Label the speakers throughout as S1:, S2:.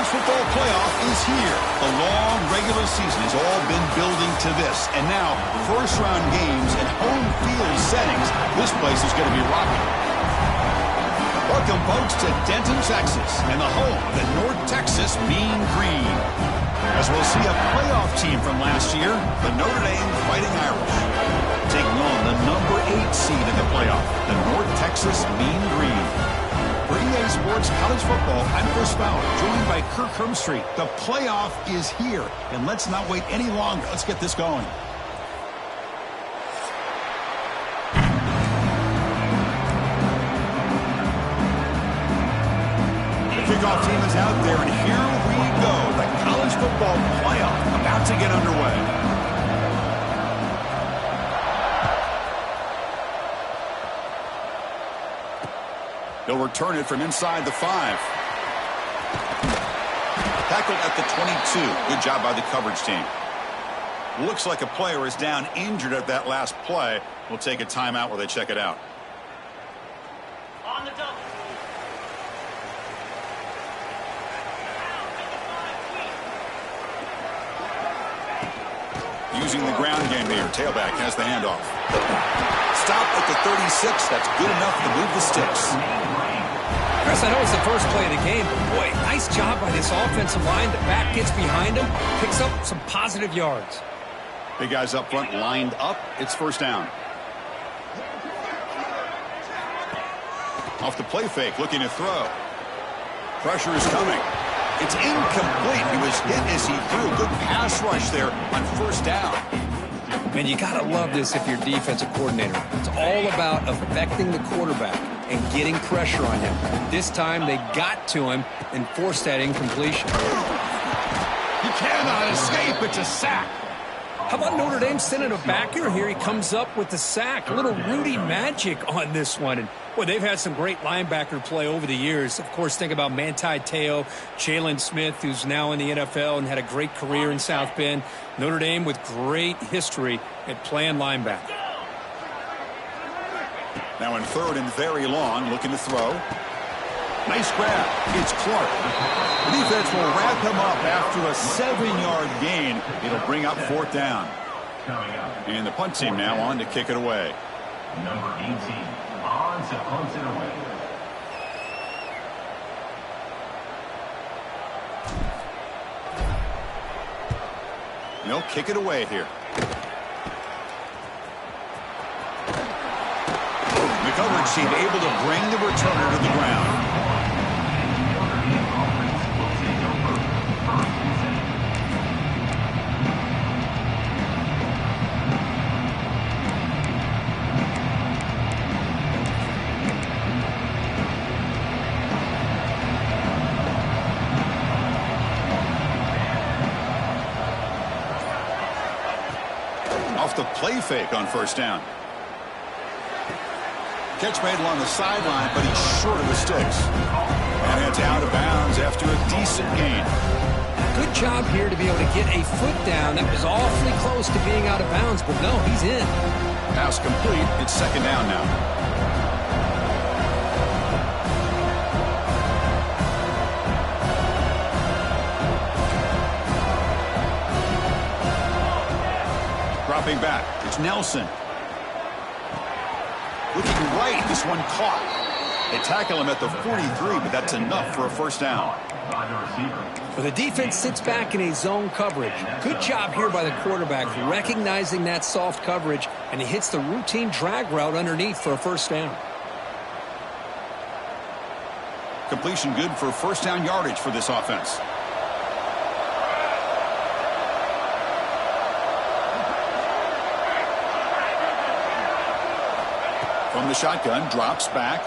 S1: college football playoff is here. The long regular season has all been building to this. And now, first-round games and home field settings. This place is going to be rocking. Welcome, folks, to Denton, Texas, and the home of the North Texas Mean Green. As we'll see a playoff team from last year, the Notre Dame Fighting Irish, taking on the number 8 seed in the playoff, the North Texas Mean Green. For EA Sports College Football, I'm Chris Fowler, joined by Kirk Hermstreet. The playoff is here, and let's not wait any longer. Let's get this going. The kickoff team is out there, and here we go. The college football playoff about to get underway. They'll return it from inside the 5. Tackled at the 22. Good job by the coverage team. Looks like a player is down injured at that last play. We'll take a timeout while they check it out.
S2: On the double.
S1: Using the ground game here. Tailback has the handoff. Stop at the 36. That's good enough to move the sticks.
S3: Chris, I know it's the first play of the game, but boy, nice job by this offensive line. The back gets behind him, picks up some positive yards.
S1: Big guys up front lined up. It's first down. Off the play fake, looking to throw. Pressure is coming. It's incomplete. He was hit as he threw. Good pass rush there on first down.
S3: Man, you got to love this if you're defensive coordinator. It's all about affecting the quarterback and getting pressure on him. This time they got to him and forced that incompletion.
S1: He cannot escape. It's a sack.
S3: How about Notre Dame sending a backer? Here he comes up with the sack. A little Rudy magic on this one. And boy, they've had some great linebacker play over the years. Of course, think about Manti Te'o, Jalen Smith, who's now in the NFL and had a great career in South Bend. Notre Dame with great history at playing linebacker.
S1: Now in third and very long, looking to throw. Nice grab. It's Clark. The defense will wrap him up after a 7-yard gain. It'll bring up fourth down. And the punt team now on to kick it away.
S4: Number 18 on to punt it away.
S1: They'll kick it away here. The coverage team able to bring the returner to the ground. Off the play fake on first down. Catch made along the sideline, but he's short of the sticks. And it's out of bounds after a decent gain.
S3: Good job here to be able to get a foot down. That was awfully close to being out of bounds, but no, he's in.
S1: Pass complete. It's second down now. Dropping back. It's Nelson. Looking right, this one caught. They tackle him at the 43, but that's enough for a first down.
S3: Well, the defense sits back in a zone coverage. Good job here by the quarterback recognizing that soft coverage, and he hits the routine drag route underneath for a first down.
S1: Completion good for first down yardage for this offense. From the shotgun, drops back.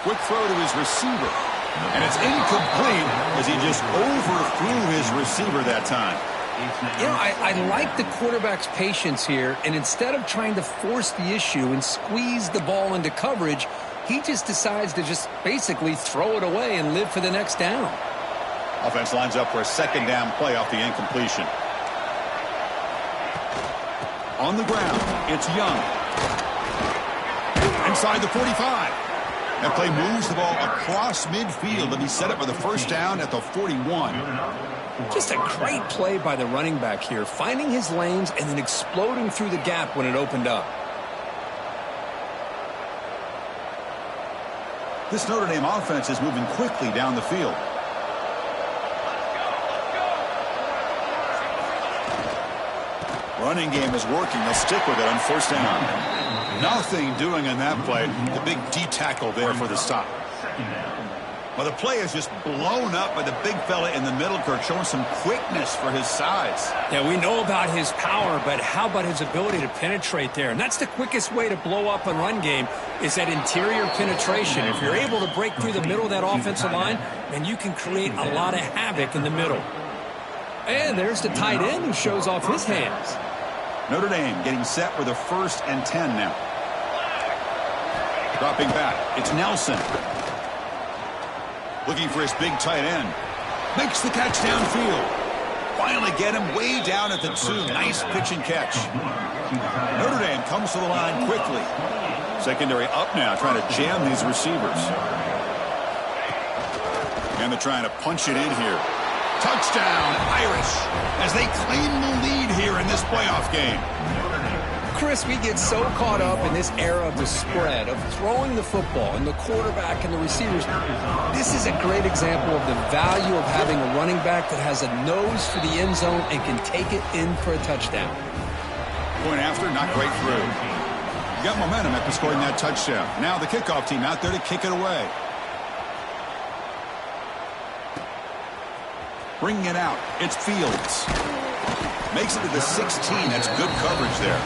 S1: Quick throw to his receiver. And it's incomplete as he just overthrew his receiver that time.
S3: You know, I like the quarterback's patience here, and instead of trying to force the issue and squeeze the ball into coverage, he just decides to just basically throw it away and live for the next down.
S1: Offense lines up for a second down play off the incompletion. On the ground, it's Young. Inside the 45. That play moves the ball across midfield to be set up for the first down at the 41.
S3: Just a great play by the running back here, finding his lanes and then exploding through the gap when it opened up.
S1: This Notre Dame offense is moving quickly down the field. Running game is working. They'll stick with it on first down. Nothing doing on that play. The big D tackle there for the stop. Well, the play is just blown up by the big fella in the middle, Kirk, showing some quickness for his size.
S3: Yeah, we know about his power, but how about his ability to penetrate there? And that's the quickest way to blow up a run game is that interior penetration. If you're able to break through the middle of that offensive line, then you can create a lot of havoc in the middle. And there's the tight end who shows off his hands.
S1: Notre Dame getting set for the 1st and 10 now. Dropping back. It's Nelson. Looking for his big tight end. Makes the catch downfield. Finally get him way down at the 2. Nice pitch and catch. Notre Dame comes to the line quickly. Secondary up now, trying to jam these receivers. And they're trying to punch it in here. Touchdown, Irish, as they claim the lead here in this playoff game.
S3: Chris, we get so caught up in this era of the spread, of throwing the football and the quarterback and the receivers. This is a great example of the value of having a running back that has a nose for the end zone and can take it in for a touchdown.
S1: Point after, not quite through. You got momentum after scoring that touchdown. Now the kickoff team out there to kick it away. Bringing it out, it's Fields. Makes it to the 16. That's good coverage there.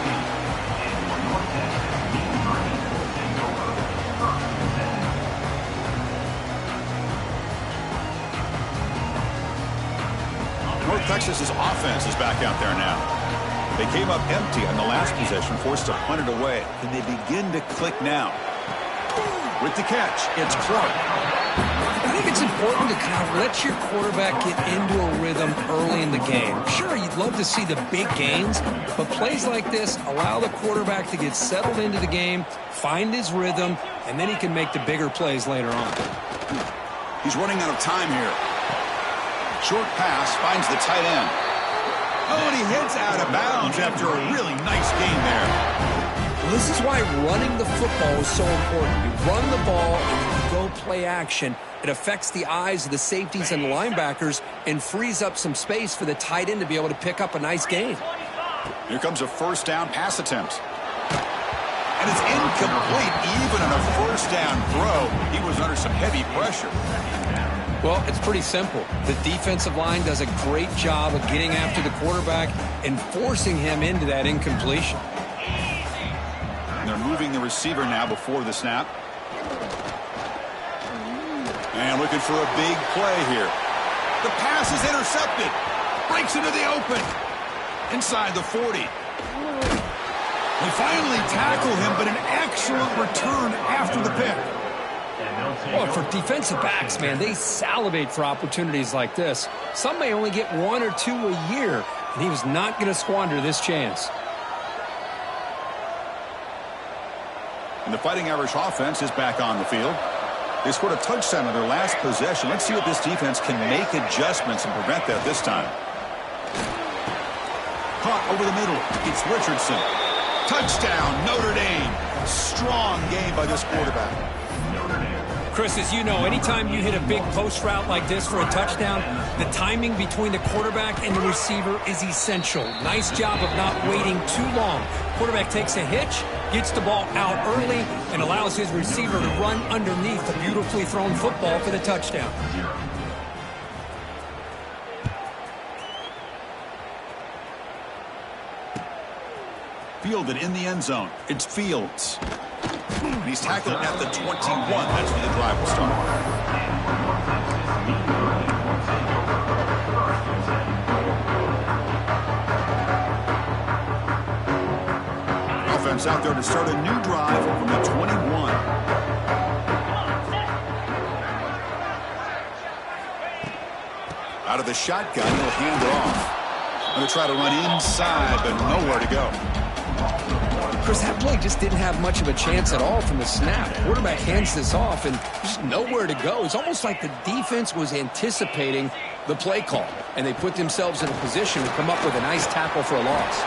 S1: North Texas's offense is back out there now. They came up empty on the last possession, forced to punt it away. Can they begin to click now? With the catch, it's Clark.
S3: I think it's important to kind of let your quarterback get into a rhythm early in the game. Sure, you'd love to see the big gains, but plays like this allow the quarterback to get settled into the game, find his rhythm, and then he can make the bigger plays later on.
S1: He's running out of time here. Short pass finds the tight end. Oh, and he hits out of bounds after a really nice gain there.
S3: Well, this is why running the football is so important. You run the ball and then you go play action. It affects the eyes of the safeties and the linebackers and frees up some space for the tight end to be able to pick up a nice gain.
S1: Here comes a first down pass attempt. And it's incomplete even on a first down throw. He was under some heavy pressure.
S3: Well, it's pretty simple. The defensive line does a great job of getting after the quarterback and forcing him into that incompletion.
S1: And they're moving the receiver now before the snap. And looking for a big play here. The pass is intercepted. Breaks into the open. Inside the 40. They finally tackle him, but an excellent return after the pick.
S3: Well, for defensive backs, man, they salivate for opportunities like this. Some may only get 1 or 2 a year, and he was not going to squander this chance.
S1: And the Fighting Irish offense is back on the field. They scored a touchdown on their last possession. Let's see if this defense can make adjustments and prevent that this time. Caught over the middle. It's Richardson. Touchdown, Notre Dame. Strong game by this quarterback.
S3: Chris, as you know, anytime you hit a big post route like this for a touchdown, the timing between the quarterback and the receiver is essential. Nice job of not waiting too long. Quarterback takes a hitch, gets the ball out early, and allows his receiver to run underneath the beautifully thrown football for the touchdown.
S1: Fielded in the end zone. It's Fields. And he's tackled at the 21. That's where the drive will start. Offense out there to start a new drive from the 21. Out of the shotgun, he'll hand it off. Going to try to run inside, but nowhere to go.
S3: Chris, that play just didn't have much of a chance at all from the snap. Quarterback hands this off, and there's nowhere to go. It's almost like the defense was anticipating the play call, and they put themselves in a position to come up with a nice tackle for a loss.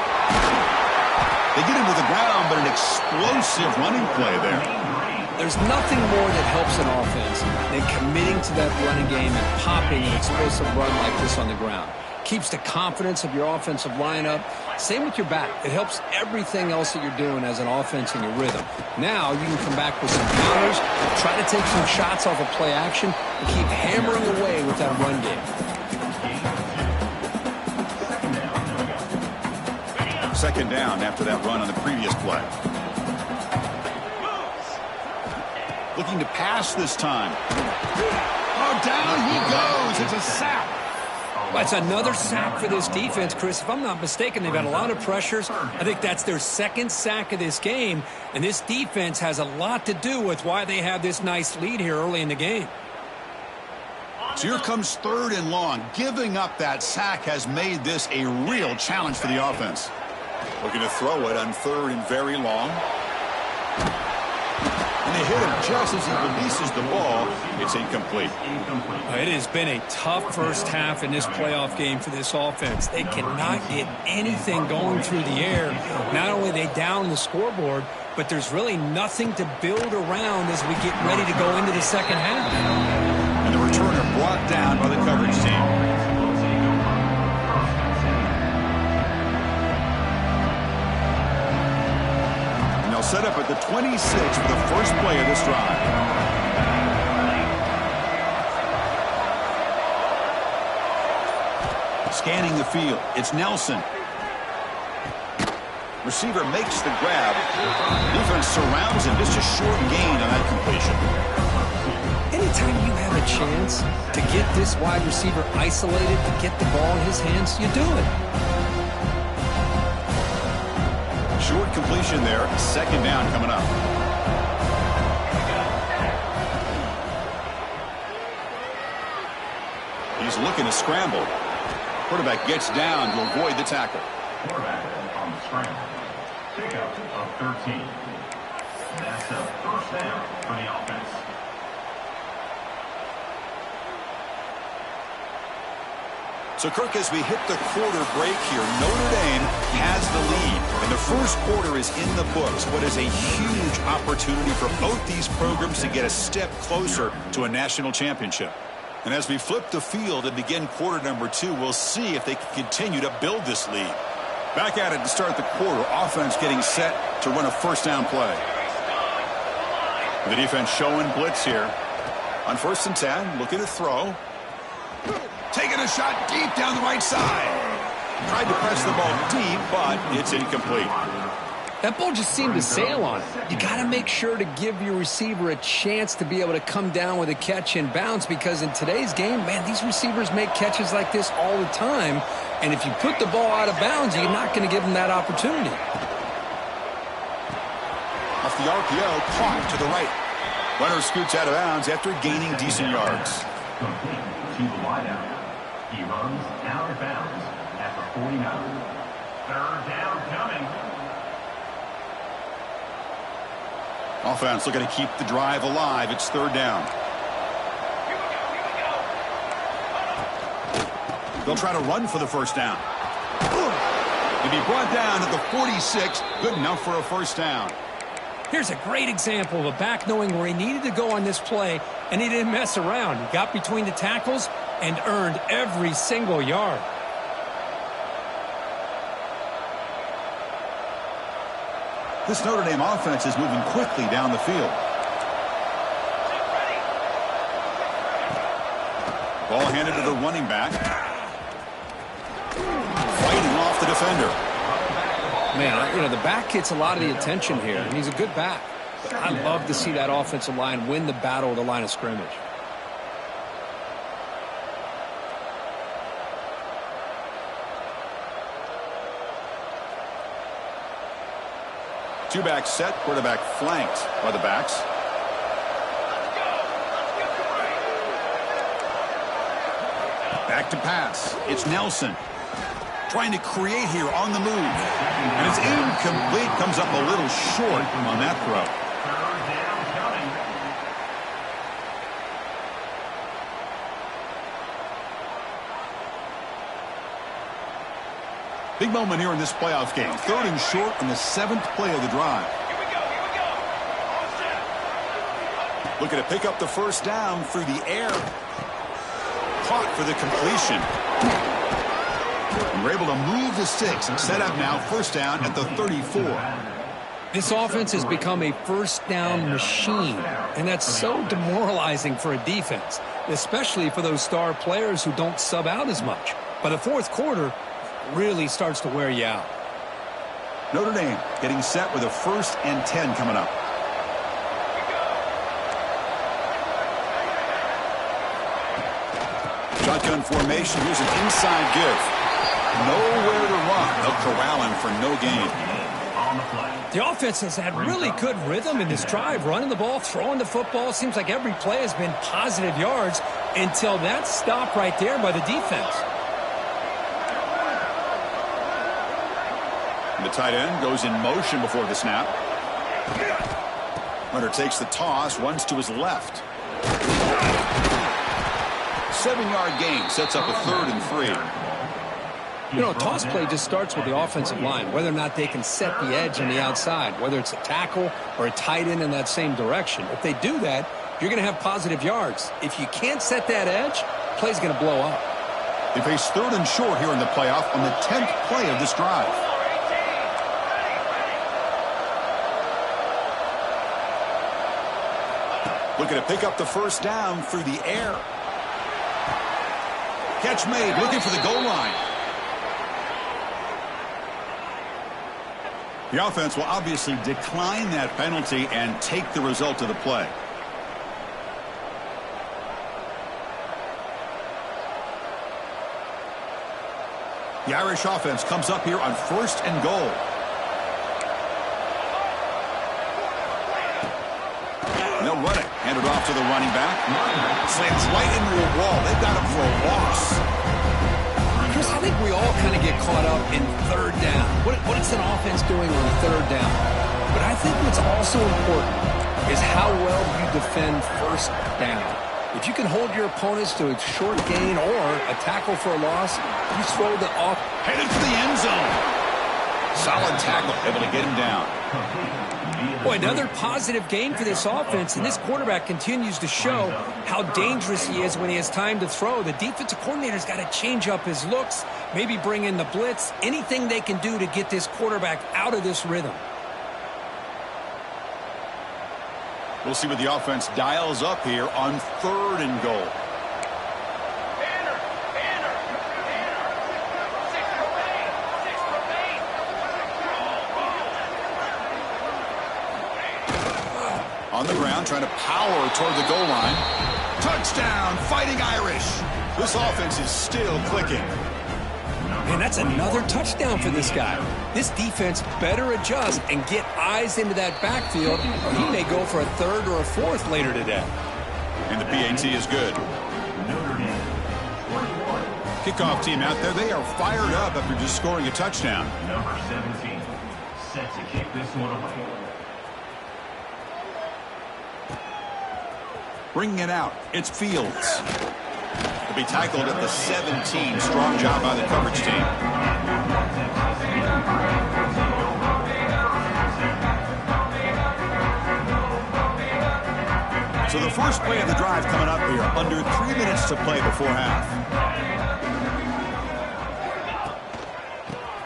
S1: They get him to the ground, but an explosive running play there.
S3: There's nothing more that helps an offense than committing to that running game and popping an explosive run like this on the ground. Keeps the confidence of your offensive lineup. Same with your back. It helps everything else that you're doing as an offense in your rhythm. Now you can come back with some counters, try to take some shots off of play action, and keep hammering away with that run game.
S1: Second down after that run on the previous play. Looking to pass this time. Oh, down he goes. It's a sack.
S3: That's another sack for this defense, Chris. If I'm not mistaken, they've had a lot of pressures. I think that's their second sack of this game, and this defense has a lot to do with why they have this nice lead here early in the game.
S1: So here comes 3rd and long. Giving up that sack has made this a real challenge for the offense. Looking to throw it on 3rd and very long. And they hit him just as he releases the ball. It's incomplete.
S3: It has been a tough first half in this playoff game for this offense. They cannot get anything going through the air. Not only are they down the scoreboard, but there's really nothing to build around as we get ready to go into the second half.
S1: And the returner brought down by the coverage team. Set up at the 26 for the first play of this drive. Scanning the field, it's Nelson. Receiver makes the grab. Defense surrounds him. Just a short gain on that completion.
S3: Anytime you have a chance to get this wide receiver isolated, to get the ball in his hands, you do it.
S1: Short completion there. Second down coming up. He's looking to scramble. Quarterback gets down to avoid the tackle.
S4: Quarterback on the scramble. Pickup of 13. That's a first down for the offense.
S1: So, Kirk, as we hit the quarter break here, Notre Dame has the lead. And the first quarter is in the books. What is a huge opportunity for both these programs to get a step closer to a national championship. And as we flip the field and begin quarter number 2, we'll see if they can continue to build this lead. Back at it to start the quarter. Offense getting set to run a first down play. The defense showing blitz here. On 1st and 10, looking to throw. Taking a shot deep down the right side. Tried to press the ball deep, but it's incomplete.
S3: That ball just seemed to sail on it. You got to make sure to give your receiver a chance to be able to come down with a catch and bounce, because in today's game, man, these receivers make catches like this all the time. And if you put the ball out of bounds, you're not going to give them that opportunity.
S1: Off the RPO, caught to the right. Runner scoots out of bounds after gaining decent yards.
S4: Complete to the wideout. He runs out of bounds at the 49. 3rd down coming.
S1: Offense looking to keep the drive alive. It's 3rd down. They'll try to run for the first down. To be brought down at the 46. Good enough for a first down.
S3: Here's a great example of a back knowing where he needed to go on this play, and he didn't mess around. He got between the tackles and earned every single yard.
S1: This Notre Dame offense is moving quickly down the field. Ball handed to the running back. Fighting off the defender.
S3: Man, you know, the back gets a lot of the attention here, and he's a good back. But I love to see that offensive line win the battle of the line of scrimmage.
S1: Two-back set, quarterback flanked by the backs. Back to pass. It's Nelson. trying to create here on the move. And it's incomplete, comes up a little short on that throw.
S4: Third down coming.
S1: Big moment here in this playoff game. 3rd and short on the 7th play of the drive.
S2: Here we go. All set.
S1: Looking to pick up the first down through the air. Caught for the completion. And we're able to move the sticks and set up now first down at the 34.
S3: This offense has become a first down machine, and that's so demoralizing for a defense, especially for those star players who don't sub out as much. By the 4th quarter, really starts to wear you out.
S1: Notre Dame getting set with a 1st and 10 coming up. Shotgun formation. Here's an inside give. Nowhere to run. They'll corral him for no gain.
S4: On the play.
S3: The offense has had really good rhythm in this drive, running the ball, throwing the football. Seems like every play has been positive yards until that stop right there by the defense.
S1: The tight end goes in motion before the snap. Hunter takes the toss, runs to his left. 7-yard gain sets up a 3rd and 3.
S3: You know, a toss play just starts with the offensive line, whether or not they can set the edge on the outside, whether it's a tackle or a tight end in that same direction. If they do that, you're going to have positive yards. If you can't set that edge, play's going to blow up.
S1: They face 3rd and short here in the playoff on the 10th play of this drive. Looking to pick up the first down through the air. Catch made, looking for the goal line. The offense will obviously decline that penalty and take the result of the play. The Irish offense comes up here on 1st and goal. They'll run it. Hand it off to the running back. Slams right into a wall. They've got him for a loss.
S3: Chris, I think we all kind of get caught up in 3rd down. What is an offense doing on 3rd down? But I think what's also important is how well you defend 1st down. If you can hold your opponents to a short gain or a tackle for a loss, you throw the off.
S1: Headed for the end zone. Solid tackle, able to get him down.
S3: Boy, another positive game for this offense, and this quarterback continues to show how dangerous he is when he has time to throw. The defensive coordinator's got to change up his looks, maybe bring in the blitz, anything they can do to get this quarterback out of this rhythm.
S1: We'll see what the offense dials up here on 3rd and goal. On the ground, trying to power toward the goal line. Touchdown, Fighting Irish. This offense is still clicking.
S3: And that's another touchdown for this guy. This defense better adjust and get eyes into that backfield, or he may go for a 3rd or a 4th later today.
S1: And the PAT is good. Kickoff team out there, they are fired up after just scoring a touchdown.
S4: Number 17, set to kick this one away.
S1: Bringing it out, it's Fields. He'll be tackled at the 17. Strong job by the coverage team. So the first play of the drive coming up here. Under 3 minutes to play before half.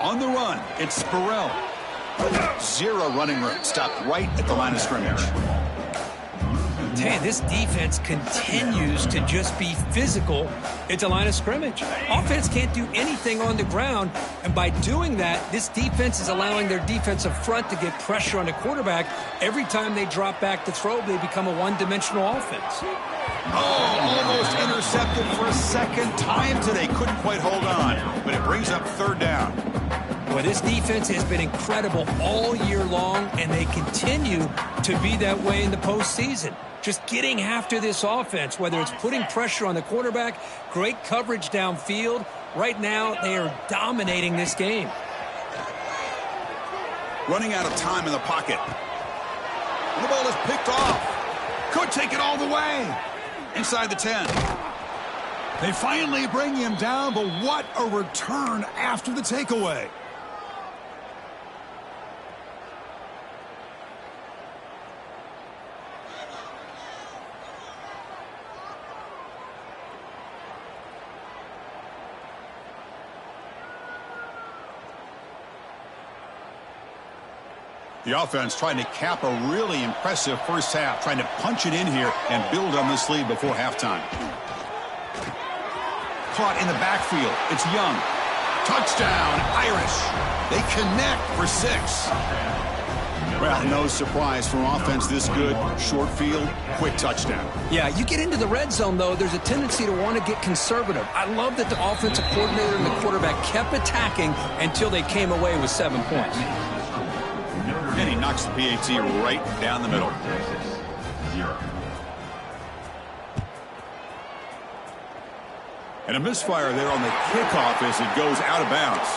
S1: On the run, it's Burrell. 0 running room. Stopped right at the line of scrimmage.
S3: Man, this defense continues to just be physical at the line of scrimmage. Offense can't do anything on the ground, and by doing that, this defense is allowing their defensive front to get pressure on the quarterback. Every time they drop back to throw, they become a one-dimensional offense.
S1: Oh, almost intercepted for a second time today. Couldn't quite hold on, but it brings up 3rd down.
S3: Well, this defense has been incredible all year long, and they continue to be that way in the postseason. Just getting after this offense, whether it's putting pressure on the quarterback, great coverage downfield. Right now, they are dominating this game.
S1: Running out of time in the pocket. And the ball is picked off. Could take it all the way. Inside the 10. They finally bring him down, but what a return after the takeaway. The offense trying to cap a really impressive first half, trying to punch it in here and build on this lead before halftime. Caught in the backfield. It's Young. Touchdown, Irish. They connect for 6. Well, no surprise from offense this good. Short field, quick touchdown.
S3: Yeah, you get into the red zone, though, there's a tendency to want to get conservative. I love that the offensive coordinator and the quarterback kept attacking until they came away with 7 points.
S1: And he knocks the PAT right down the middle. And a misfire there on the kickoff as it goes out of bounds.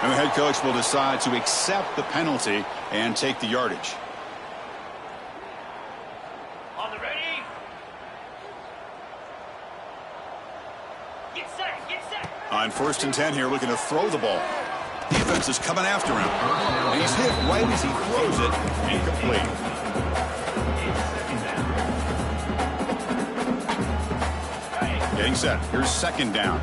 S1: And the head coach will decide to accept the penalty and take the yardage.
S2: On the ready. Get set, get set.
S1: On 1st and 10 here, looking to throw the ball. Defense is coming after him. And he's hit right as he throws it. Incomplete. Getting set. Here's 2nd down.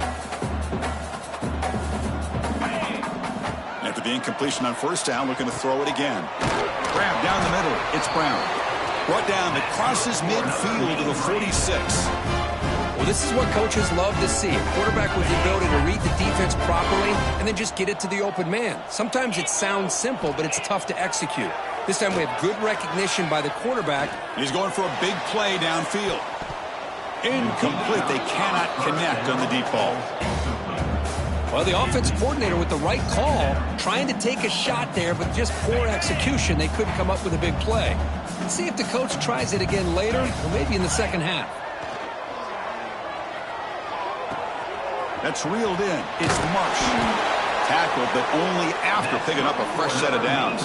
S1: After the incompletion on 1st down, looking to throw it again. Grab down the middle. It's Brown. Brought down that crosses midfield to the 46.
S3: Well, this is what coaches love to see. A quarterback with the ability to read the defense properly and then just get it to the open man. Sometimes it sounds simple, but it's tough to execute. This time we have good recognition by the quarterback.
S1: He's going for a big play downfield. Incomplete. They cannot connect on the deep ball.
S3: Well, the offensive coordinator with the right call, trying to take a shot there, but just poor execution. They couldn't come up with a big play. Let's see if the coach tries it again later, or maybe in the second half.
S1: That's reeled in. It's Marsh. Tackled, but only after picking up a fresh set of downs.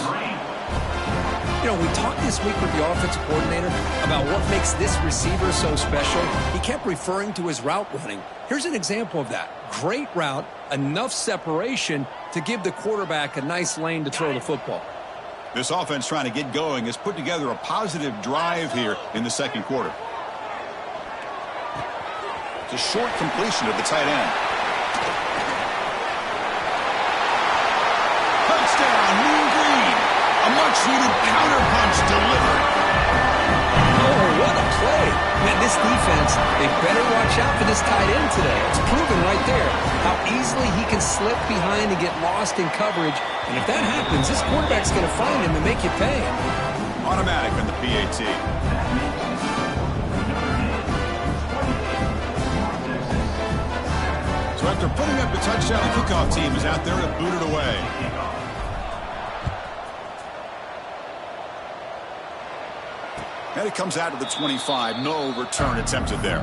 S3: You know, we talked this week with the offensive coordinator about what makes this receiver so special. He kept referring to his route running. Here's an example of that. Great route, enough separation to give the quarterback a nice lane to throw the football.
S1: This offense trying to get going has put together a positive drive here in the 2nd quarter. It's a short completion of the tight end. Touchdown, Mean Green. A much-needed counterpunch delivered.
S3: Oh, what a play. Man, this defense, they better watch out for this tight end today. It's proven right there how easily he can slip behind and get lost in coverage. And if that happens, this quarterback's going to find him and make you pay.
S1: Automatic on the PAT. So after putting up the touchdown, the kickoff team is out there to boot it away. And it comes out to the 25. No return attempted there.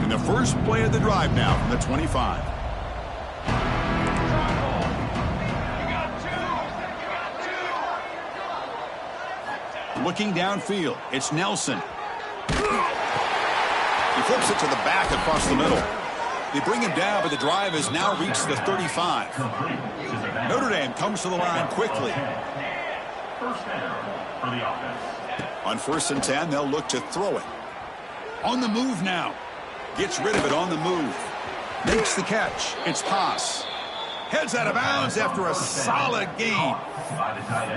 S1: And the first play of the drive now from the 25. Looking downfield, it's Nelson. He flips it to the back across the middle. They bring him down, but the drive has now reached the 35. Notre Dame comes to the line quickly.
S4: First down for the offense.
S1: On 1st and 10, they'll look to throw it. On the move now. Gets rid of it on the move. Makes the catch. It's Haas. Heads out of bounds after a solid gain.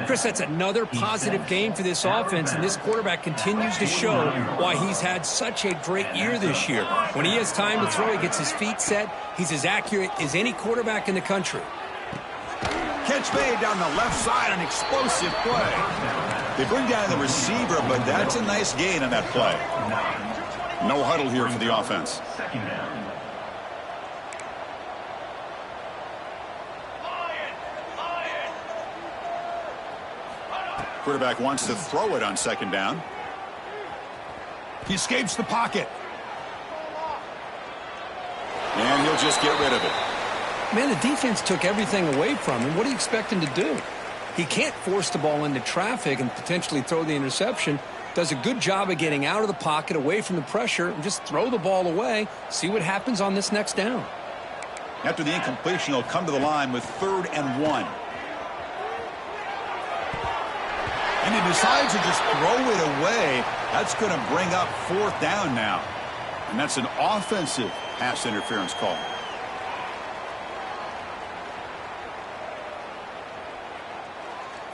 S3: Chris, that's another positive game for this offense, and this quarterback continues to show why he's had such a great year this year. When he has time to throw, he gets his feet set. He's as accurate as any quarterback in the country.
S1: Catch made down the left side, an explosive play. They bring down the receiver, but that's a nice gain on that play. No huddle here for the offense.
S4: Second down.
S1: Quarterback wants to throw it on second down. He escapes the pocket. And he'll just get rid of it.
S3: Man, the defense took everything away from him. What do you expect him to do? He can't force the ball into traffic and potentially throw the interception. Does a good job of getting out of the pocket, away from the pressure, and just throw the ball away. See what happens on this next down.
S1: After the incompletion, he'll come to the line with 3rd and 1. And he decides to just throw it away. That's going to bring up 4th down now. And that's an offensive pass interference call.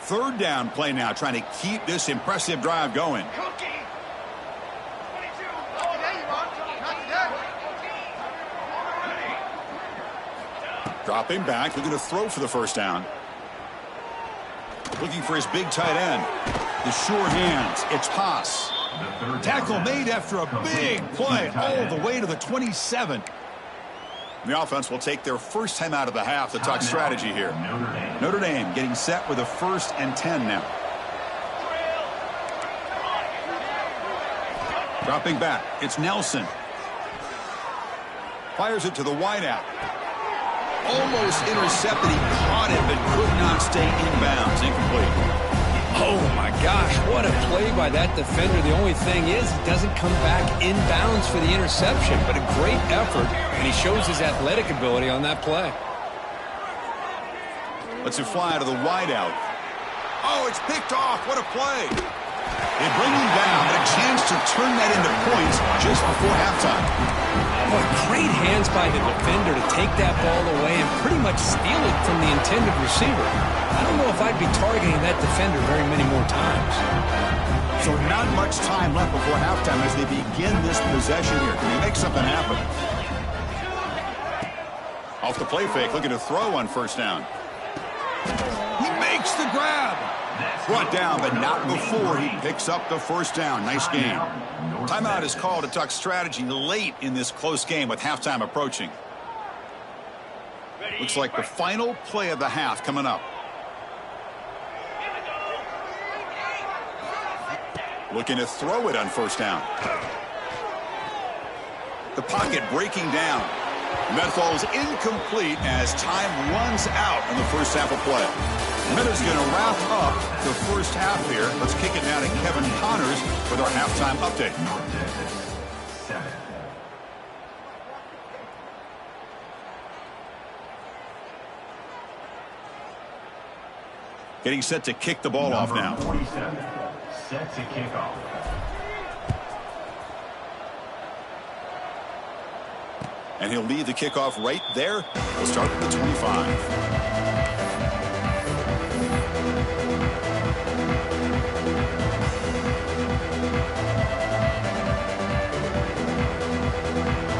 S1: Third down play now, trying to keep this impressive drive going. Dropping back, looking to throw for the first down. Looking for his big tight end. The sure hands, it's Haas. Tackle made after a big play all the way to the 27. The offense will take their first time out of the half to talk strategy here. Notre Dame getting set with a 1st and 10 now. Dropping back, it's Nelson. Fires it to the wideout. Almost intercepted, he caught it but could not stay inbounds. Incomplete.
S3: Oh my gosh, what a play by that defender. The only thing is he doesn't come back inbounds for the interception, but a great effort, and he shows his athletic ability on that play.
S1: Lets it fly to the wideout. Oh, it's picked off. What a play. They bring him down, but a chance to turn that into points just before halftime.
S3: Boy, great hands by the defender to take that ball away and pretty much steal it from the intended receiver. I don't know if I'd be targeting that defender very many more times.
S1: So not much time left before halftime as they begin this possession here. Can he make something happen? Off the play fake, looking to throw on first down. He makes the grab. Brought down, but not before he picks up the first down. Nice game. Timeout is called to talk strategy late in this close game with halftime approaching. Looks like the final play of the half coming up. Looking to throw it on first down. The pocket breaking down. And that falls incomplete as time runs out in the first half of play. Notre's going to wrap up the first half here. Let's kick it now to Kevin Connors with our halftime update. Getting set to kick the ball off now.
S4: 47, set to kick off.
S1: And he'll lead the kickoff right there. We'll start at the 25.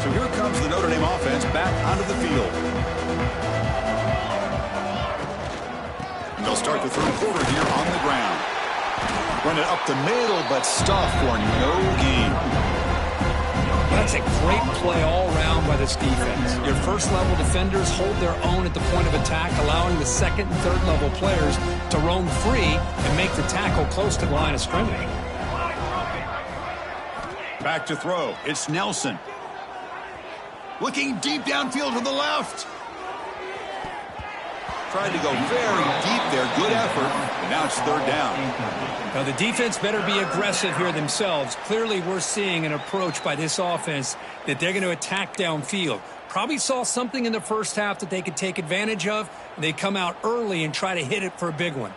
S1: So here comes the Notre Dame offense back onto the field. And they'll start the third quarter here on the ground. Run it up the middle, but stuffed for no gain.
S3: That's a great play all around by this defense. Your first-level defenders hold their own at the point of attack, allowing the second and third-level players to roam free and make the tackle close to the line of scrimmage.
S1: Back to throw. It's Nelson. Looking deep downfield to the left. Tried to go very deep there. Good effort. And now it's third down.
S3: Now the defense better be aggressive here themselves. Clearly we're seeing an approach by this offense that they're going to attack downfield. Probably saw something in the first half that they could take advantage of. And they come out early and try to hit it for a big one.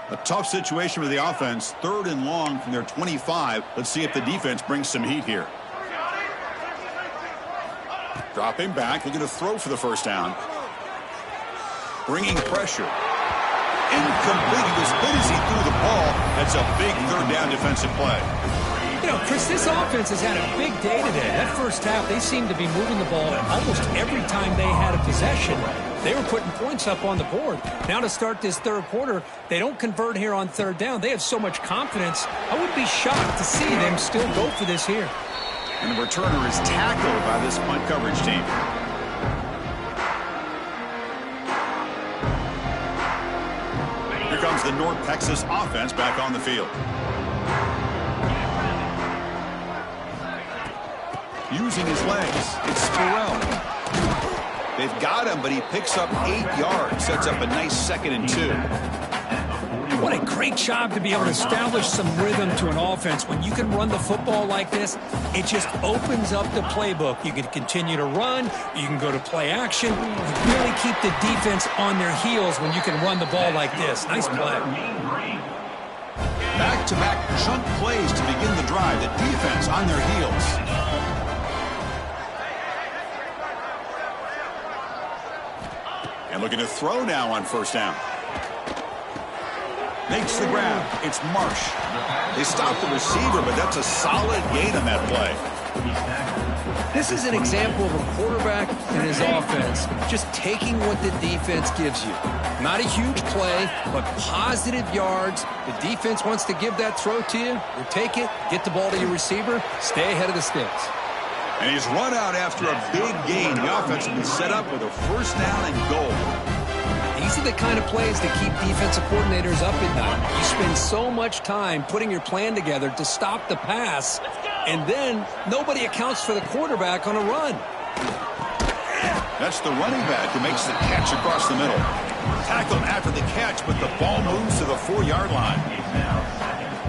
S1: A tough situation for the offense. 3rd and long from their 25. Let's see if the defense brings some heat here. Dropping back, looking to throw for the first down. Bringing pressure. Incomplete. He was hit as he threw the ball. That's a big third down defensive play.
S3: You know, Chris, this offense has had a big day today. That first half, they seemed to be moving the ball almost every time they had a possession. They were putting points up on the board. Now to start this third quarter, they don't convert here on third down. They have so much confidence. I would be shocked to see them still go for this here.
S1: And the returner is tackled by this punt coverage team. Here comes the North Texas offense back on the field. Using his legs, it's Farrell. They've got him, but he picks up 8 yards, sets up a nice 2nd and 2.
S3: What a great job to be able to establish some rhythm to an offense. When you can run the football like this, it just opens up the playbook. You can continue to run. You can go to play action. You really keep the defense on their heels when you can run the ball like this. Nice play.
S1: Back-to-back chunk plays to begin the drive. The defense on their heels. And looking to throw now on first down. Makes the grab. It's Marsh. They stop the receiver, but that's a solid gain on that play.
S3: This is an example of a quarterback and his offense just taking what the defense gives you. Not a huge play, but positive yards. The defense wants to give that throw to you. You take it, get the ball to your receiver, stay ahead of the sticks.
S1: And he's run out after a big gain. The offense has been set up with a first down and goal.
S3: These are the kind of plays that keep defensive coordinators up at night. You spend so much time putting your plan together to stop the pass, and then nobody accounts for the quarterback on a run.
S1: That's the running back who makes the catch across the middle. Tackle him after the catch, but the ball moves to the 4-yard line.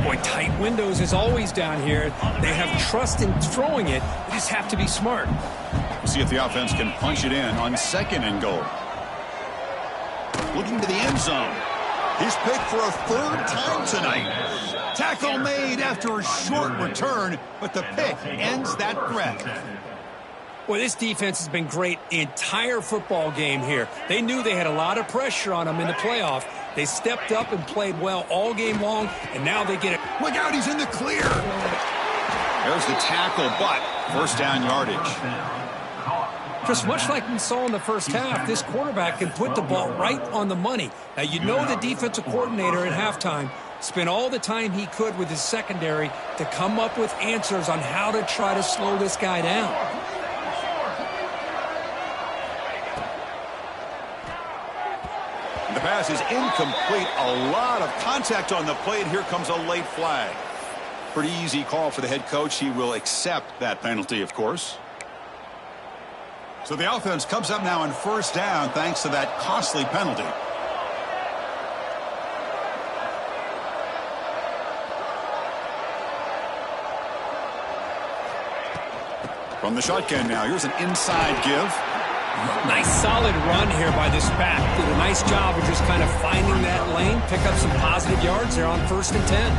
S3: Boy, tight windows is always down here. They have trust in throwing it. They just have to be smart.
S1: See if the offense can punch it in on 2nd and goal. Looking to the end zone. He's picked for a 3rd time tonight. Tackle made after a short return, but the pick ends that threat.
S3: Boy, this defense has been great the entire football game here. They knew they had a lot of pressure on them in the playoff. They stepped up and played well all game long, and now they get it.
S1: Look out, he's in the clear. There's the tackle, but first down yardage.
S3: Just much like we saw in the first half, this quarterback can put the ball right on the money. Now, you know the defensive coordinator at halftime spent all the time he could with his secondary to come up with answers on how to try to slow this guy down.
S1: The pass is incomplete. A lot of contact on the play, and here comes a late flag. Pretty easy call for the head coach. He will accept that penalty, of course. So the offense comes up now on first down thanks to that costly penalty. From the shotgun now, here's an inside give.
S3: Nice solid run here by this back. Did a nice job of just kind of finding that lane, pick up some positive yards there on 1st and 10.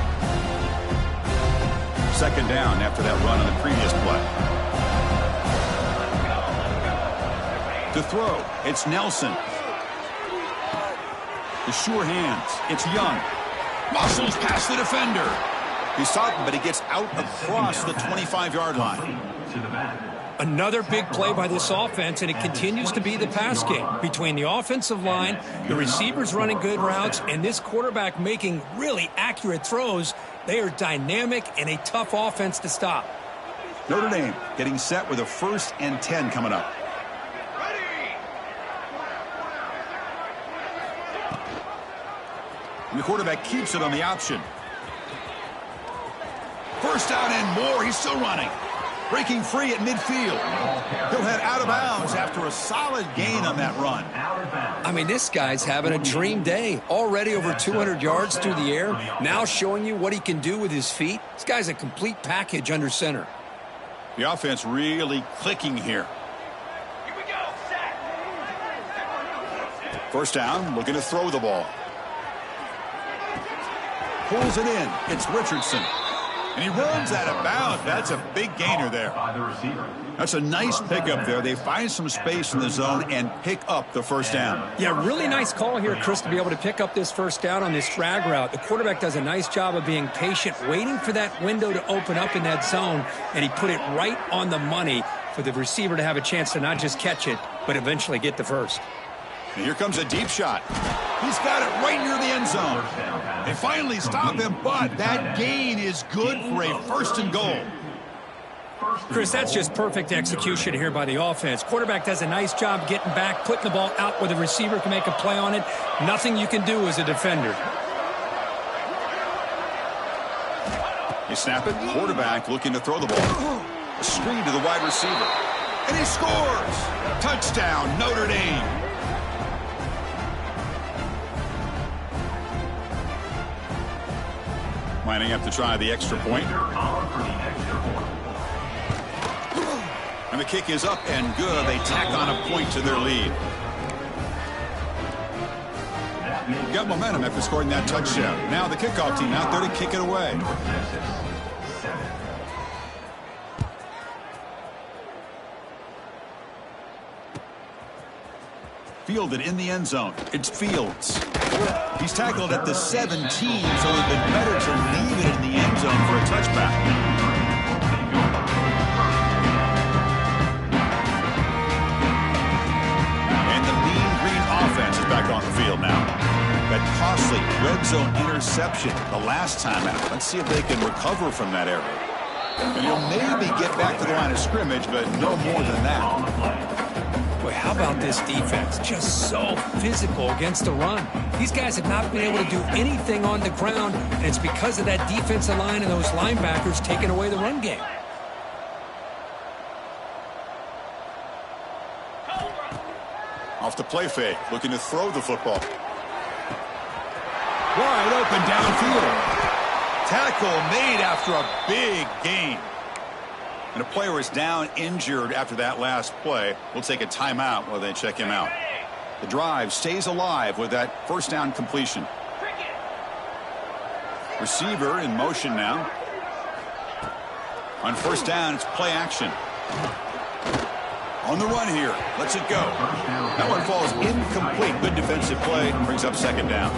S1: 2nd down after that run on the previous play. To throw, it's Nelson. The sure hands, it's Young. Muscles past the defender. He's stopped, but he gets out across the 25-yard line.
S3: Another big play by this offense, and it continues to be the pass game. Between the offensive line, the receivers running good routes, and this quarterback making really accurate throws, they are dynamic and a tough offense to stop.
S1: Notre Dame getting set with a 1st and 10 coming up. And the quarterback keeps it on the option. First down and more. He's still running. Breaking free at midfield. He'll head out of bounds after a solid gain on that run.
S3: I mean, this guy's having a dream day. Already over 200 yards through the air. Now showing you what he can do with his feet. This guy's a complete package under center.
S1: The offense really clicking here.
S2: Here we go, set.
S1: First down, looking to throw the ball. Pulls it in. It's Richardson. And he runs out of bounds. That's a big gainer there. That's a nice pickup there. They find some space in the zone and pick up the first down.
S3: Yeah, really nice call here, Chris, to be able to pick up this first down on this drag route. The quarterback does a nice job of being patient, waiting for that window to open up in that zone, and he put it right on the money for the receiver to have a chance to not just catch it, but eventually get the first.
S1: And here comes a deep shot. He's got it right near the end zone. They finally stop him, but that gain is good for a first and goal.
S3: Chris, that's just perfect execution here by the offense. Quarterback does a nice job getting back, putting the ball out where the receiver can make a play on it. Nothing you can do as a defender.
S1: They snap it. Quarterback looking to throw the ball. A screen to the wide receiver. And he scores! Touchdown, Notre Dame. Lining up to try the extra point. And the kick is up and good. They tack on a point to their lead. Got momentum after scoring that touchdown. Now the kickoff team out there to kick it away. Fielded in the end zone. It's Fields. He's tackled at the 17, so it would have been better to leave it in the end zone for a touchback. And the Mean Green offense is back on the field now. That costly red zone interception the last time out. Let's see if they can recover from that error. And he'll maybe get back to the line of scrimmage, but no more than that.
S3: Boy, how about this defense? Just so physical against the run. These guys have not been able to do anything on the ground, and it's because of that defensive line and those linebackers taking away the run game.
S1: Off the play fake, looking to throw the football. Wide open downfield. Tackle made after a big gain. And a player is down injured after that last play. We'll take a timeout while they check him out. The drive stays alive with that first down completion. Receiver in motion now. On first down, it's play action. On the run here. Lets it go. That one falls incomplete. Good defensive play. Brings up second down.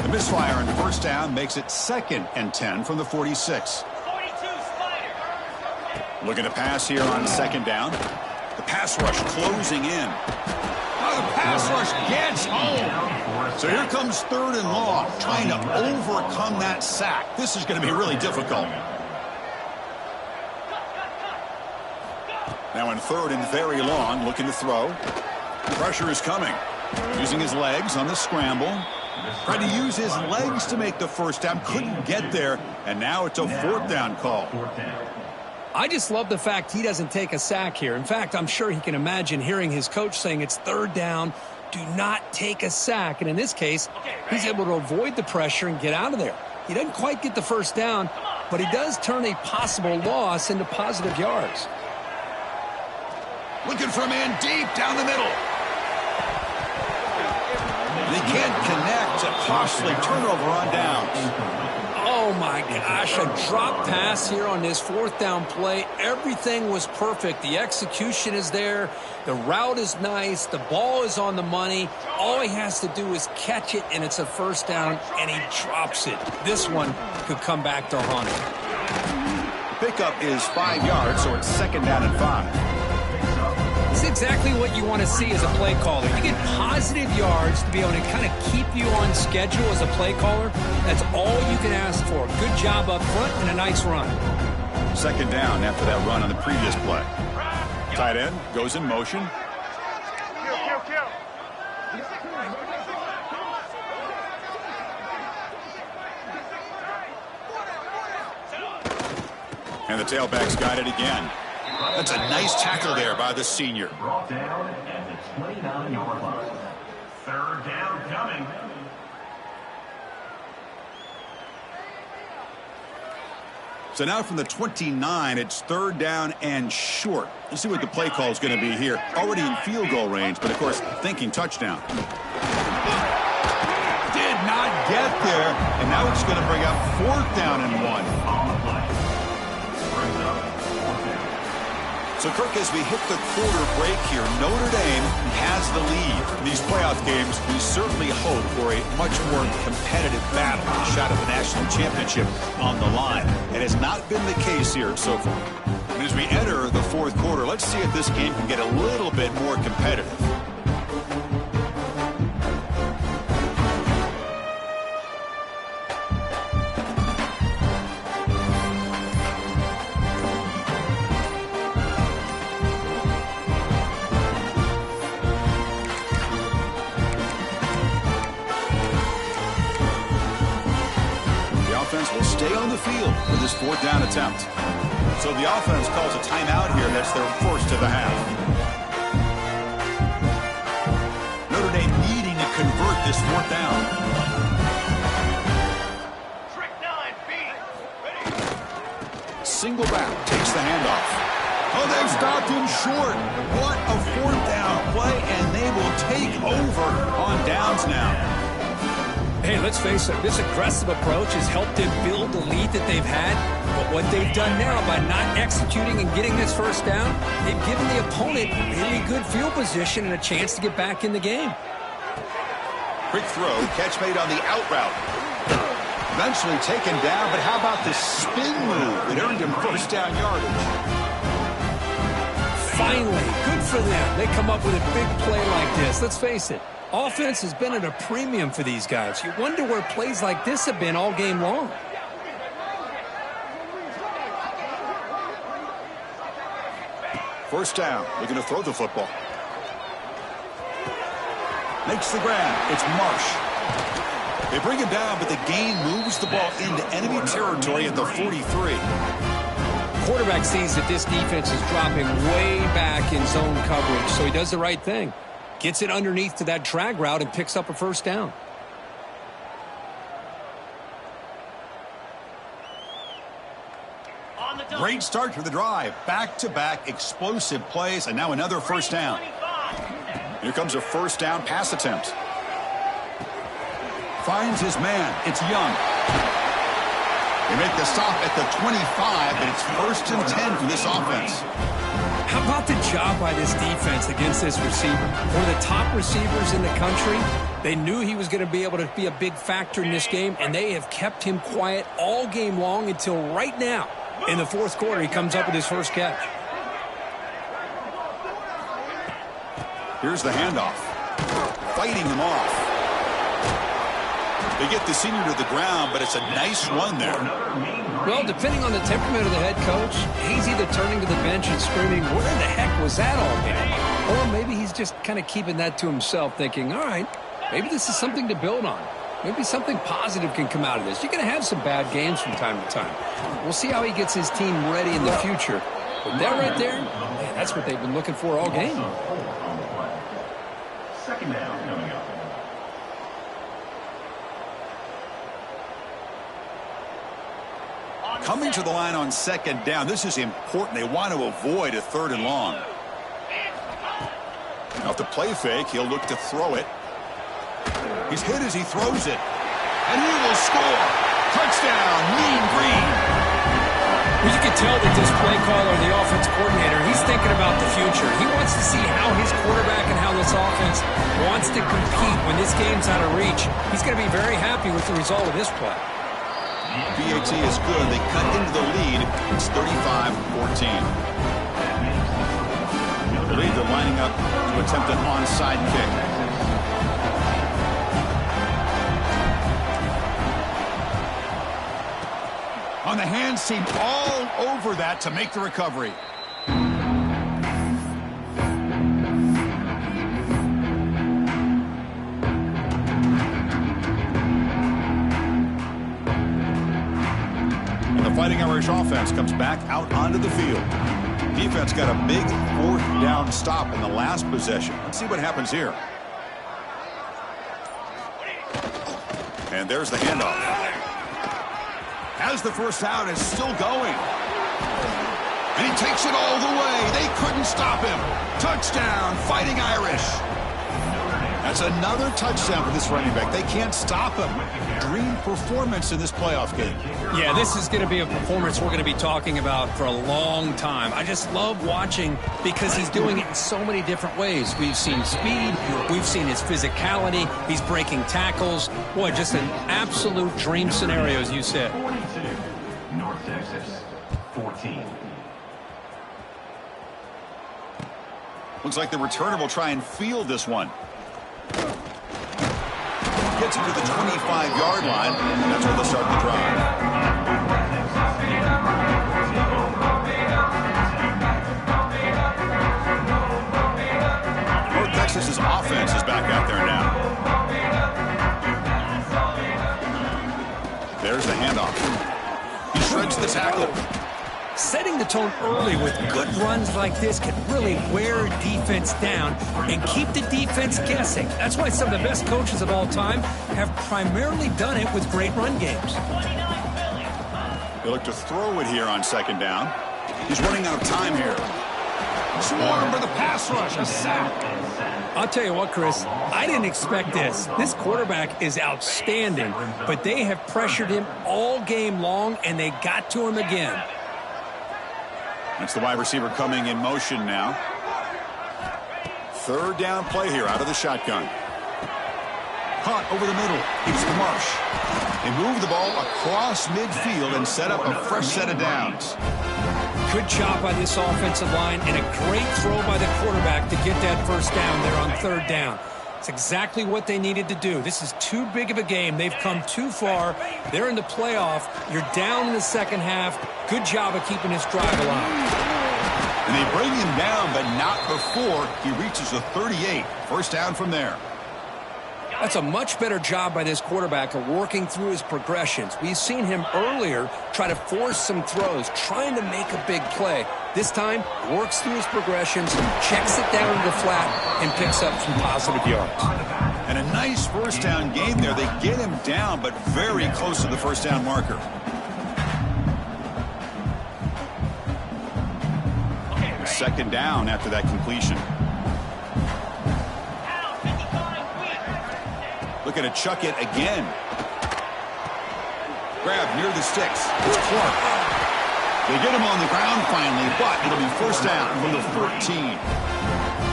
S1: The misfire on first down makes it 2nd and 10 from the 46. Looking to pass here on second down. The pass rush closing in. Now the pass rush gets home. So here comes 3rd and long, trying to overcome that sack. This is going to be really difficult. Now in 3rd and very long, looking to throw. Pressure is coming. Using his legs on the scramble. Tried to use his legs to make the first down. Couldn't get there. And now it's a 4th down call.
S3: I just love the fact he doesn't take a sack here. In fact, I'm sure he can imagine hearing his coach saying it's 3rd down. Do not take a sack. And in this case, he's able to avoid the pressure and get out of there. He doesn't quite get the first down, but he does turn a possible loss into positive yards.
S1: Looking for a man deep down the middle. They can't connect. A costly turnover on downs.
S3: Oh, my gosh, a drop pass here on this 4th down play. Everything was perfect. The execution is there. The route is nice. The ball is on the money. All he has to do is catch it, and it's a first down, and he drops it. This one could come back to haunt him.
S1: The pickup is 5 yards, so it's 2nd down and 5.
S3: This is exactly what you want to see as a play caller. You get positive yards to be able to kind of keep you on schedule as a play caller. That's all you can ask for. Good job up front and a nice run.
S1: 2nd down after that run on the previous play. Tight end goes in motion. And the tailback's got it again. That's a nice tackle there by the senior.
S4: Brought down at the 29-yard line. 3rd down coming.
S1: So now from the 29, it's 3rd down and short. Let's see what the play call is going to be here. Already in field goal range, but of course thinking touchdown. Did not get there, and now it's going to bring up 4th down and 1.
S4: On the play. Brings up 4th down.
S1: So, Kirk, as we hit the quarter break here, Notre Dame has the lead. In these playoff games, we certainly hope for a much more competitive battle, a shot at the national championship on the line. It has not been the case here so far. And as we enter the fourth quarter, let's see if this game can get a little bit more competitive. Will stay on the field for this fourth down attempt. So the offense calls a timeout here. That's their first of the half. Notre Dame needing to convert this fourth down.
S2: Trick 9, beat. Ready.
S1: Single back takes the handoff. Oh, they've stopped him short. What a fourth down play, and they will take over on downs now.
S3: Hey, let's face it, this aggressive approach has helped them build the lead that they've had. But what they've done now by not executing and getting this first down, they've given the opponent really good field position and a chance to get back in the game.
S1: Quick throw, catch made on the out route. Eventually taken down, but how about the spin move that earned him first down yardage?
S3: Finally, good for them. They come up with a big play like this. Let's face it. Offense has been at a premium for these guys. You wonder where plays like this have been all game long.
S1: First down. They're going to throw the football. Makes the grab. It's Marsh. They bring him down, but the gain moves the ball into enemy territory at the 43.
S3: Quarterback sees that this defense is dropping way back in zone coverage, so he does the right thing. Gets it underneath to that drag route and picks up a first down.
S1: Great start to the drive. Back-to-back explosive plays, and now another first down. Here comes a first down pass attempt. Finds his man. It's Young. They make the stop at the 25, and it's 1st and 10 for this offense.
S3: How about the job by this defense against this receiver? One of the top receivers in the country. They knew he was going to be able to be a big factor in this game, and they have kept him quiet all game long until right now. In the fourth quarter, he comes up with his first catch.
S1: Here's the handoff. Fighting him off. They get the senior to the ground, but it's a nice run there.
S3: Well, depending on the temperament of the head coach, he's either turning to the bench and screaming, where the heck was that all game? Or maybe he's just kind of keeping that to himself, thinking, all right, maybe this is something to build on. Maybe something positive can come out of this. You're going to have some bad games from time to time. We'll see how he gets his team ready in the future. But that right there, man, that's what they've been looking for all game.
S4: Second down coming up.
S1: Coming to the line on second down. This is important. They want to avoid a 3rd and long. Now, if the play fake, he'll look to throw it. He's hit as he throws it. And he will score. Touchdown, Mean Green.
S3: Well, you can tell that this play caller, the offense coordinator, he's thinking about the future. He wants to see how his quarterback and how this offense wants to compete when this game's out of reach. He's going to be very happy with the result of this play.
S1: PAT is good. They cut into the lead. It's 35-14. I believe they're lining up to attempt an onside kick. On the hands team, all over that to make the recovery. And the Fighting Irish offense comes back out onto the field. Defense got a big 4th down stop in the last possession. Let's see what happens here. And there's the handoff. As the first down is still going. And he takes it all the way. They couldn't stop him. Touchdown, Fighting Irish. That's another touchdown for this running back. They can't stop him. Dream performance in this playoff game.
S3: Yeah, this is going to be a performance we're going to be talking about for a long time. I just love watching because he's doing it in so many different ways. We've seen speed. We've seen his physicality. He's breaking tackles. Boy, just an absolute dream scenario, as you said.
S4: 42, North Texas, 14.
S1: Looks like the returner will try and field this one. Gets it to the 25-yard line, and that's where they'll start the drive. North Texas's offense is back out there now. There's the handoff. He shreds the tackle.
S3: Setting the tone early with good runs like this can really wear defense down and keep the defense guessing. That's why some of the best coaches of all time have primarily done it with great run games.
S1: They look to throw it here on second down. He's running out of time here. Swarm for the pass rush, a sack.
S3: I'll tell you what, Chris, I didn't expect this. This quarterback is outstanding, but they have pressured him all game long, and they got to him again.
S1: That's the wide receiver coming in motion now. Third down play here out of the shotgun. Caught over the middle. He's Marsh. They move the ball across midfield and set up a fresh set of downs.
S3: Good job by this offensive line and a great throw by the quarterback to get that first down there on third down. It's exactly what they needed to do. This is too big of a game. They've come too far. They're in the playoff. You're down in the second half. Good job of keeping this drive alive.
S1: And they bring him down, but not before he reaches the 38. First down from there.
S3: That's a much better job by this quarterback of working through his progressions. We've seen him earlier try to force some throws, trying to make a big play. This time, works through his progressions, checks it down to the flat, and picks up some positive yards.
S1: And a nice first down game there. They get him down, but very close to the first down marker. Second down after that completion. Looking to chuck it again. Grab near the sticks. It's Clark. They get him on the ground finally, but it'll be first down from the 14.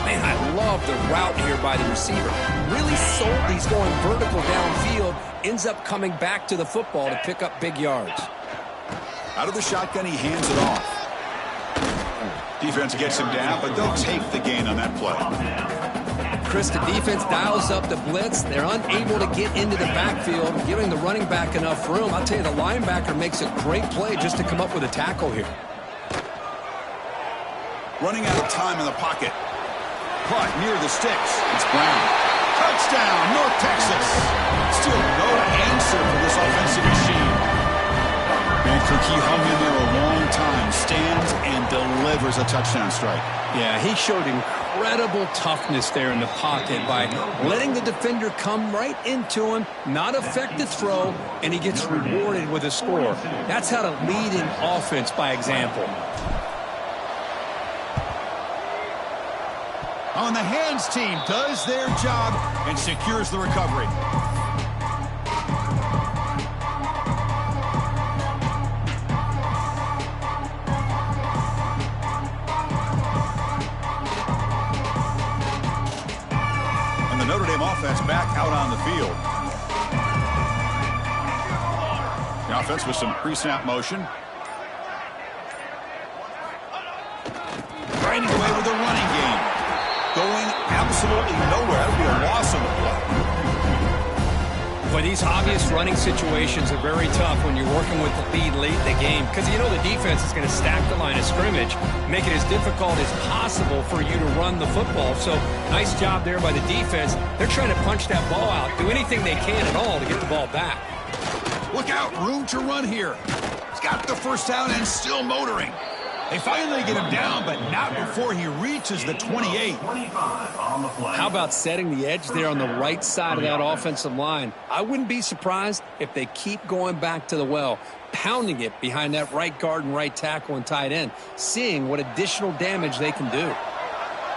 S3: Man, I love the route here by the receiver. Really sold these going vertical downfield. Ends up coming back to the football to pick up big yards.
S1: Out of the shotgun, he hands it off. Defense gets him down, but they'll take the gain on that play.
S3: Chris, the defense dials up the blitz. They're unable to get into the backfield, giving the running back enough room. I'll tell you, the linebacker makes a great play just to come up with a tackle here.
S1: Running out of time in the pocket. Caught near the sticks. It's Brown. Touchdown, North Texas. Still no answer for this offensive machine. Man, Cook, he hung in there a long time, stands and delivers a touchdown strike.
S3: Yeah, he showed incredible toughness there in the pocket by letting the defender come right into him, not affect the throw, and he gets rewarded with a score. That's how to lead an offense by example.
S1: On the hands team does their job and secures the recovery. The Notre Dame offense back out on the field. The offense with some pre-snap motion. Grinding away with a running game. Going absolutely nowhere. That would be a loss of the play.
S3: But these obvious running situations are very tough when you're working with the lead late in the game because you know the defense is going to stack the line of scrimmage, make it as difficult as possible for you to run the football. So nice job there by the defense. They're trying to punch that ball out, do anything they can at all to get the ball back.
S1: Look out, room to run here. He's got the first down and still motoring. They finally get him down, but not before he reaches the 28.
S3: How about setting the edge there on the right side of that offensive line? I wouldn't be surprised if they keep going back to the well, pounding it behind that right guard and right tackle and tight end, seeing what additional damage they can do.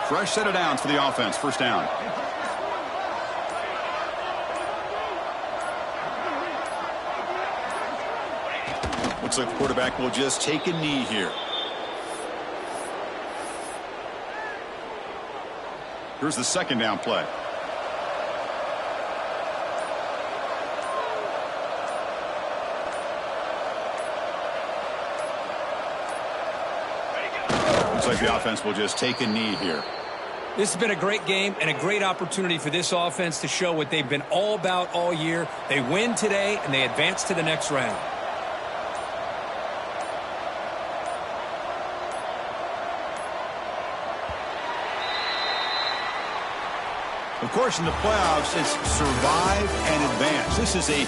S1: Fresh set of downs for the offense. First down. Looks like the quarterback will just take a knee here. Here's the second down play. Looks like the offense will just take a knee here.
S3: This has been a great game and a great opportunity for this offense to show what they've been all about all year. They win today, and they advance to the next round.
S1: Of course, in the playoffs, it's survive and advance. This is a